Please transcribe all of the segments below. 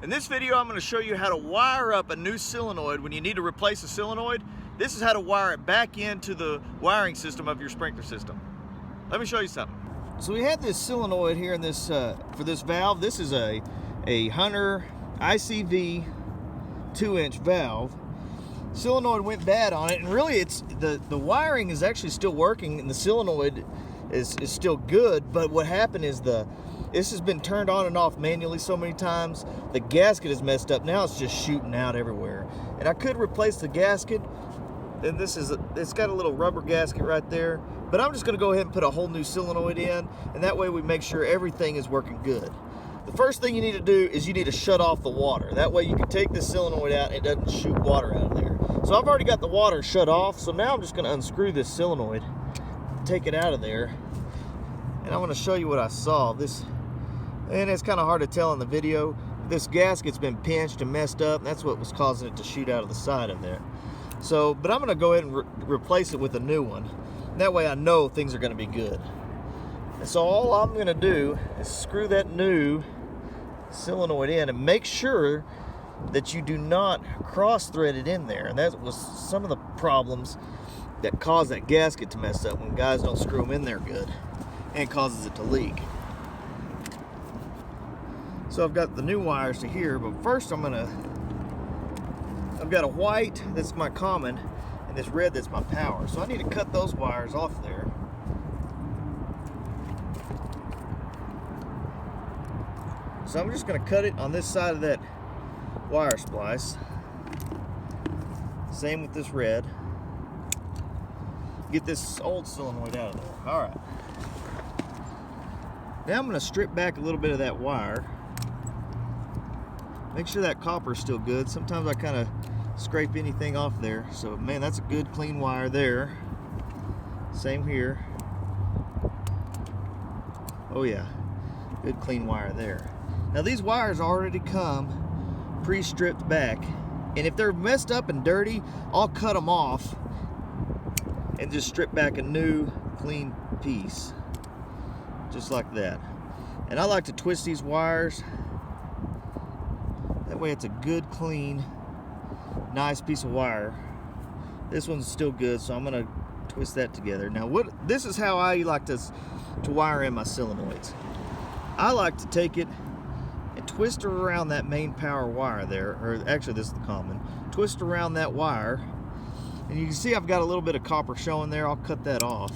In this video, I'm going to show you how to wire up a new solenoid when you need to replace a solenoid. This is how to wire it back into the wiring system of your sprinkler system. Let me show you something. So we have this solenoid here in this for this valve. This is a Hunter ICV 2-inch valve. Solenoid went bad on it, and really it's the wiring is actually still working and the solenoid is still good, but what happened is this has been turned on and off manually so many times. The gasket is messed up. Now it's just shooting out everywhere. And I could replace the gasket. And it's got a little rubber gasket right there. But I'm just gonna go ahead and put a whole new solenoid in, and that way we make sure everything is working good. The first thing you need to do is you need to shut off the water. That way you can take this solenoid out and it doesn't shoot water out of there. So I've already got the water shut off, so now I'm just gonna unscrew this solenoid, take it out of there, and I'm gonna show you what I saw. And it's kind of hard to tell in the video. This gasket's been pinched and messed up, and that's what was causing it to shoot out of the side of there. So, but I'm gonna go ahead and replace it with a new one. That way I know things are gonna be good. And so all I'm gonna do is screw that new solenoid in and make sure that you do not cross-thread it in there. And that was some of the problems that caused that gasket to mess up when guys don't screw them in there good, and it causes it to leak. So I've got the new wires to here, but first I've got a white that's my common and this red that's my power. So I need to cut those wires off there. So I'm just gonna cut it on this side of that wire splice. Same with this red. Get this old solenoid out of there. All right. Now I'm gonna strip back a little bit of that wire. Make sure that copper is still good. Sometimes I kind of scrape anything off there. So man, that's a good clean wire there. Same here. Oh yeah, good clean wire there. Now these wires already come pre-stripped back, and if they're messed up and dirty, I'll cut them off and just strip back a new clean piece, just like that. And I like to twist these wires. That way it's a good, clean, nice piece of wire. This one's still good, so I'm gonna twist that together. Now this is how I like to wire in my solenoids. I like to take it and twist around that main power wire there, or actually this is the common. Twist around that wire, and you can see I've got a little bit of copper showing there. I'll cut that off.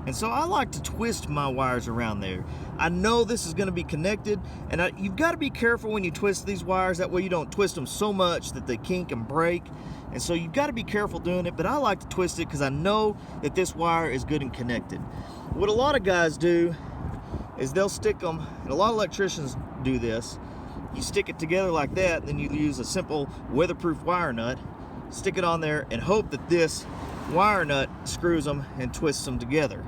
And so I like to twist my wires around there. I know this is going to be connected, and you've got to be careful when you twist these wires. That way you don't twist them so much that they kink and break. And so you've got to be careful doing it, but I like to twist it because I know that this wire is good and connected. What a lot of guys do is they'll stick them, and a lot of electricians do this. You stick it together like that, and then you use a simple weatherproof wire nut, stick it on there, and hope that this wire nut screws them and twists them together.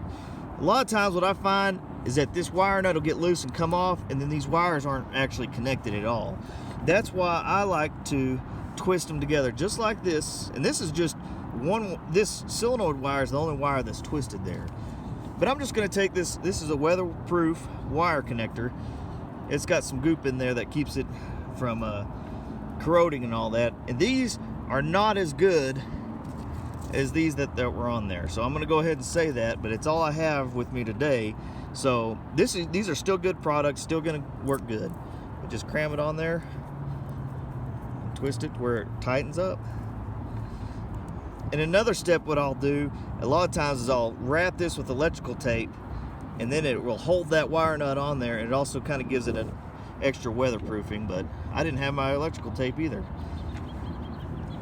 A lot of times what I find is that this wire nut will get loose and come off, and then these wires aren't actually connected at all. That's why I like to twist them together just like this. And this is just this solenoid wire is the only wire that's twisted there. But I'm just going to take this is a weatherproof wire connector. It's got some goop in there that keeps it from corroding and all that, and these are not as good as these that were on there. So I'm gonna go ahead and say that, but it's all I have with me today. So these are still good products, still gonna work good. But just cram it on there, and twist it where it tightens up. And another step what I'll do a lot of times is I'll wrap this with electrical tape, and then it will hold that wire nut on there, and it also kind of gives it an extra weatherproofing. But I didn't have my electrical tape either.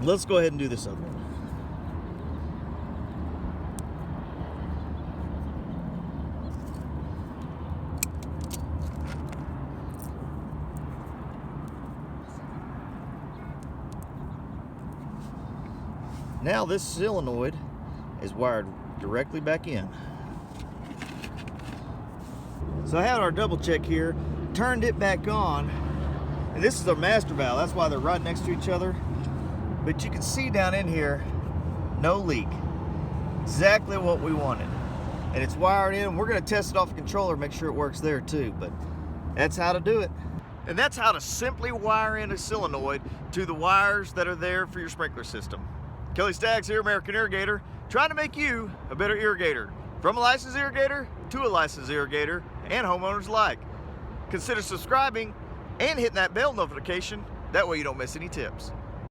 Let's go ahead and do this other one. Now this solenoid is wired directly back in. So I had our double check here, turned it back on, and this is our master valve. That's why they're right next to each other. But you can see down in here, no leak. Exactly what we wanted. And it's wired in. We're gonna test it off the controller, make sure it works there too. But That's how to do it. And that's how to simply wire in a solenoid to the wires that are there for your sprinkler system. Kelly Staggs here, American Irrigator, trying to make you a better irrigator. From a licensed irrigator to a licensed irrigator and homeowners alike. Consider subscribing and hitting that bell notification. That way you don't miss any tips.